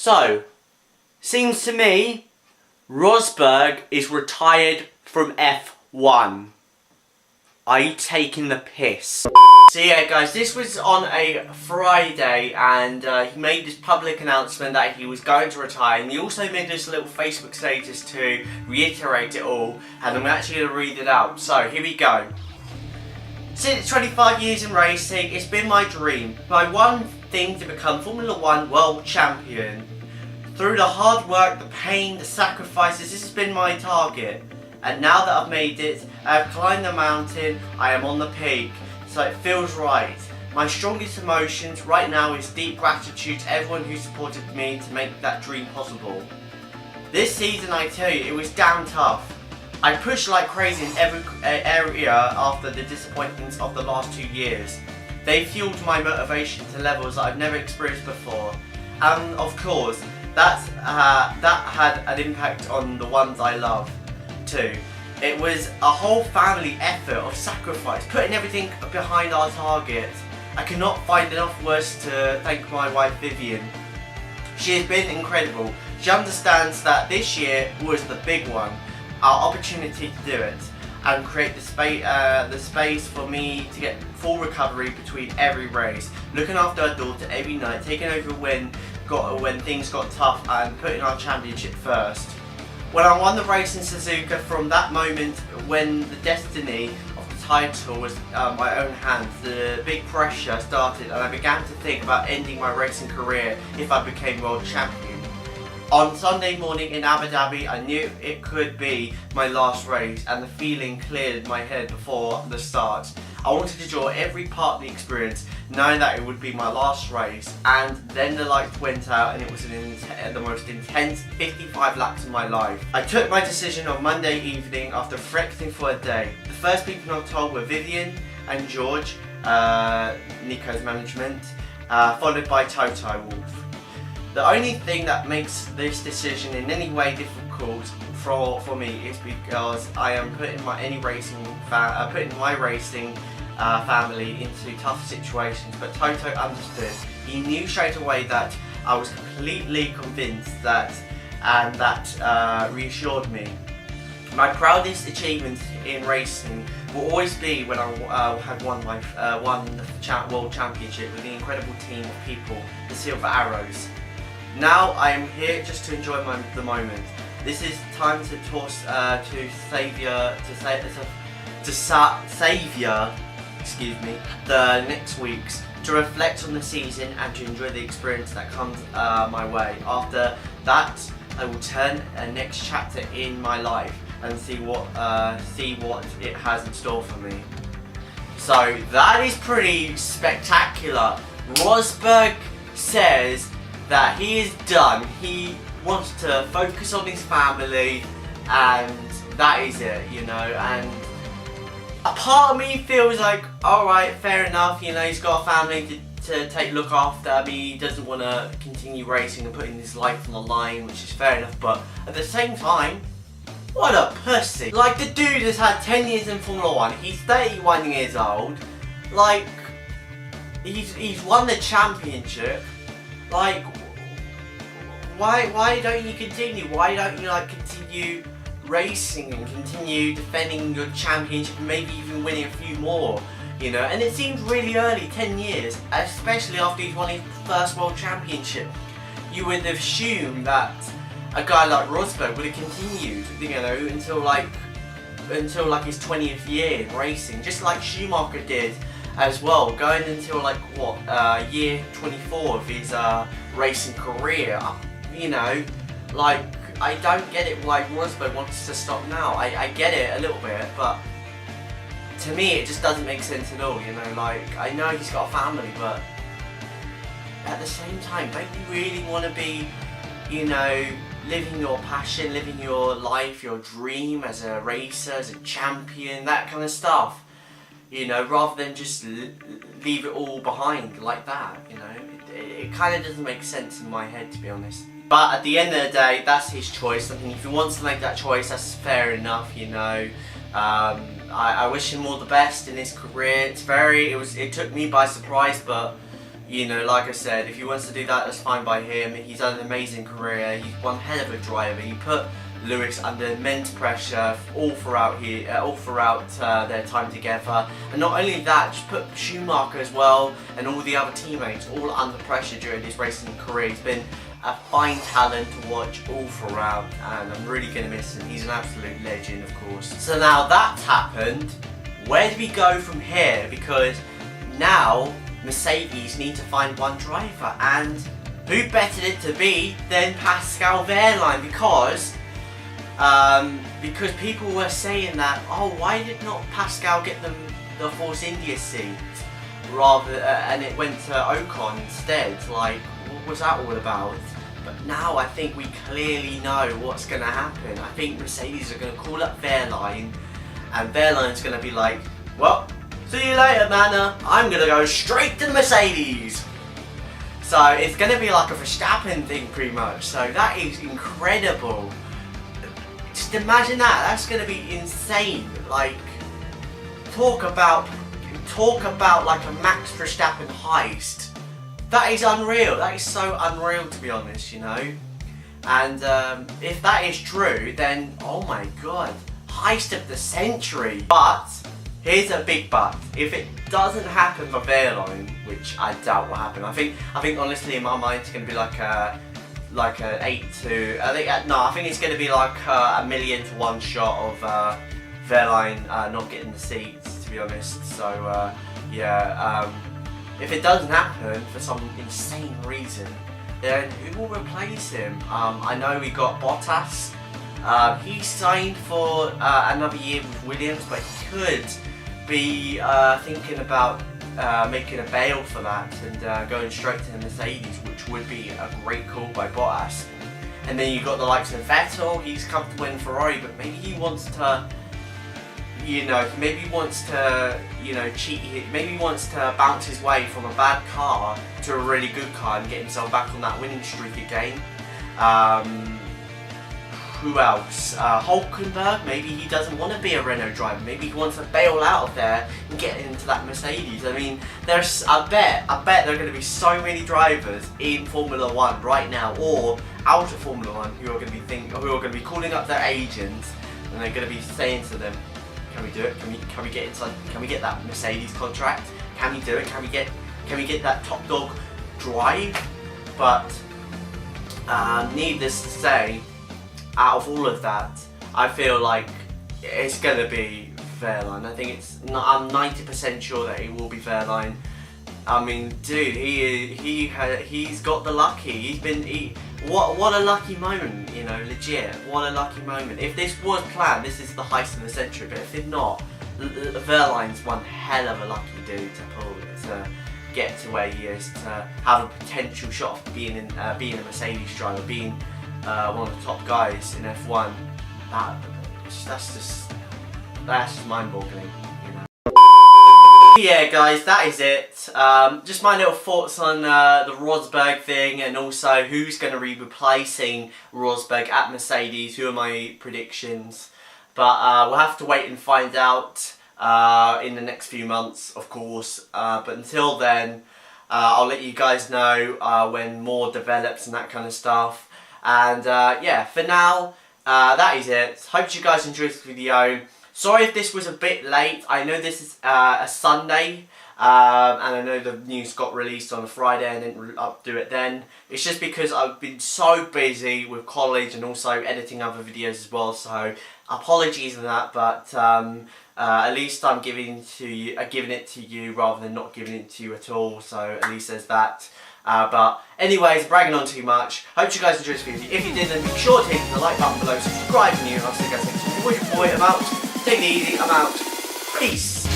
So, seems to me, Rosberg is retired from F1. Are you taking the piss? So yeah guys, this was on a Friday and he made this public announcement that he was going to retire, and he also made this little Facebook status to reiterate it all, and I'm actually going to read it out. So here we go. Since 25 years in racing, it's been my dream, my one thing, to become Formula 1 world champion. Through the hard work, the pain, the sacrifices, this has been my target. And now that I've made it, I have climbed the mountain, I am on the peak, so it feels right. My strongest emotions right now is deep gratitude to everyone who supported me to make that dream possible. This season, I tell you, it was damn tough. I pushed like crazy in every area after the disappointments of the last 2 years. They fueled my motivation to levels that I've never experienced before. And of course, that had an impact on the ones I love too. It was a whole family effort of sacrifice, putting everything behind our target. I cannot find enough words to thank my wife Vivian. She has been incredible. She understands that this year was the big one, our opportunity to do it, and create the space for me to get full recovery between every race, looking after our daughter every night, taking over when things got tough, and putting our championship first. When I won the race in Suzuka, from that moment when the destiny of the title was my own hands, the big pressure started, and I began to think about ending my racing career if I became world champion. On Sunday morning in Abu Dhabi, I knew it could be my last race, and the feeling cleared my head before the start. I wanted to enjoy every part of the experience, knowing that it would be my last race. And then the lights went out, and it was the most intense 55 laps of my life. I took my decision on Monday evening after reflecting for a day. The first people I told were Vivian and George, Nico's management, followed by Toto Wolff. The only thing that makes this decision in any way difficult for me is because I am putting my racing family into tough situations. But Toto understood. He knew straight away that I was completely convinced that, and that reassured me. My proudest achievements in racing will always be when I had won the World Championship with the incredible team of people, the Silver Arrows. Now I am here just to enjoy the moment. This is time to toss to Saviour, the next weeks, to reflect on the season and to enjoy the experience that comes my way. After that, I will turn a next chapter in my life and see what it has in store for me. So that is pretty spectacular. Rosberg says that he is done. He wants to focus on his family, and that is it, you know. And a part of me feels like, alright, fair enough, you know, he's got a family to look after. I mean, he doesn't want to continue racing and putting his life on the line, which is fair enough, but at the same time, what a pussy. Like, the dude has had 10 years in Formula 1, he's 31 years old, like, he's won the championship. Like, why don't you continue? Why don't you continue racing and continue defending your championship and maybe even winning a few more, you know? And it seems really early, 10 years, especially after he's won his first world championship. You would assume that a guy like Rosberg would have continued, you know, until his 20th year in racing, just like Schumacher did as well, going until year 24 of his racing career. You know, like, I don't get it why Rosberg wants to stop now. I get it a little bit, but to me it just doesn't make sense at all, you know. Like, I know he's got a family, but at the same time, don't you really want to be, you know, living your passion, living your life, your dream as a racer, as a champion, that kind of stuff, you know, rather than just leave it all behind like that, you know? It kind of doesn't make sense in my head, to be honest. But at the end of the day, that's his choice. I mean, if he wants to make that choice, that's fair enough, you know. I wish him all the best in his career. It took me by surprise, but You know, like I said, if he wants to do that, that's fine by him. He's had an amazing career. He's one hell of a driver. He put Lewis under immense pressure all throughout their time together. And not only that, just put Schumacher as well and all the other teammates all under pressure during his racing career. He's been a fine talent to watch all throughout, and I'm really going to miss him. He's an absolute legend, of course. So now that's happened, where do we go from here? Because now Mercedes need to find one driver, and who better it to be than Pascal Wehrlein, because people were saying that, oh, why did not Pascal get them the Force India seat and it went to Ocon instead? Like, what was that all about? But now I think we clearly know what's going to happen. I think Mercedes are going to call up Wehrlein, and Wehrlein's going to be like, well, see you later, Manor. I'm going to go straight to the Mercedes. So it's going to be like a Verstappen thing pretty much. So that is incredible. Just imagine that. That's going to be insane. Like, talk about like a Max Verstappen heist. That is unreal. That is so unreal, to be honest, you know. And if that is true, then oh my god, heist of the century. But here's a big but. If it doesn't happen for Wehrlein, which I doubt will happen, I think honestly in my mind it's going to be like a 8 to I think it's going to be like a 1,000,000 to 1 shot of Wehrlein not getting the seats, to be honest. So yeah, if it doesn't happen for some insane reason, then who will replace him? I know we got Bottas. He signed for another year with Williams, but he could be thinking about making a bail for that and going straight to the Mercedes, which would be a great call by Bottas. And then you've got the likes of Vettel. He's comfortable in Ferrari, but maybe he wants to, you know, cheat. Maybe he wants to bounce his way from a bad car to a really good car and get himself back on that winning streak again. Who else? Hulkenberg, maybe he doesn't want to be a Renault driver. Maybe he wants to bail out of there and get into that Mercedes. I mean, I bet there are going to be so many drivers in Formula 1 right now, or out of Formula 1, who are going to be calling up their agents, and they're going to be saying to them, can we do it? Can we get inside? Can we get that Mercedes contract? Can we do it? Can we get that top dog drive? But needless to say, out of all of that, I feel like it's gonna be Wehrlein. I'm 90% sure that it will be Wehrlein. I mean, dude, he's got the lucky. What a lucky moment, you know, legit. What a lucky moment. If this was planned, this is the heist of the century. But if it's not, Wehrlein's one hell of a lucky dude to get to where he is, to have a potential shot of being a Mercedes driver, being one of the top guys in F1. That's just mind-boggling, you know. Yeah, guys, that is it. Just my little thoughts on the Rosberg thing, and also who's going to be replacing Rosberg at Mercedes. Who are my predictions? But we'll have to wait and find out in the next few months, of course. But until then, I'll let you guys know when more develops and that kind of stuff. And yeah, for now, that is it. Hope you guys enjoyed this video. Sorry if this was a bit late. I know this is a Sunday, and I know the news got released on a Friday and didn't do it then. It's just because I've been so busy with college and also editing other videos as well. So apologies for that, but at least I'm giving it to you rather than not giving it to you at all. So at least there's that. But anyways, bragging on too much. Hope you guys enjoyed this video. If you did, then be sure to hit the like button below, subscribe if you're new, and I'll see you guys next time. Your boy, I'm out. Take it easy, I'm out. Peace.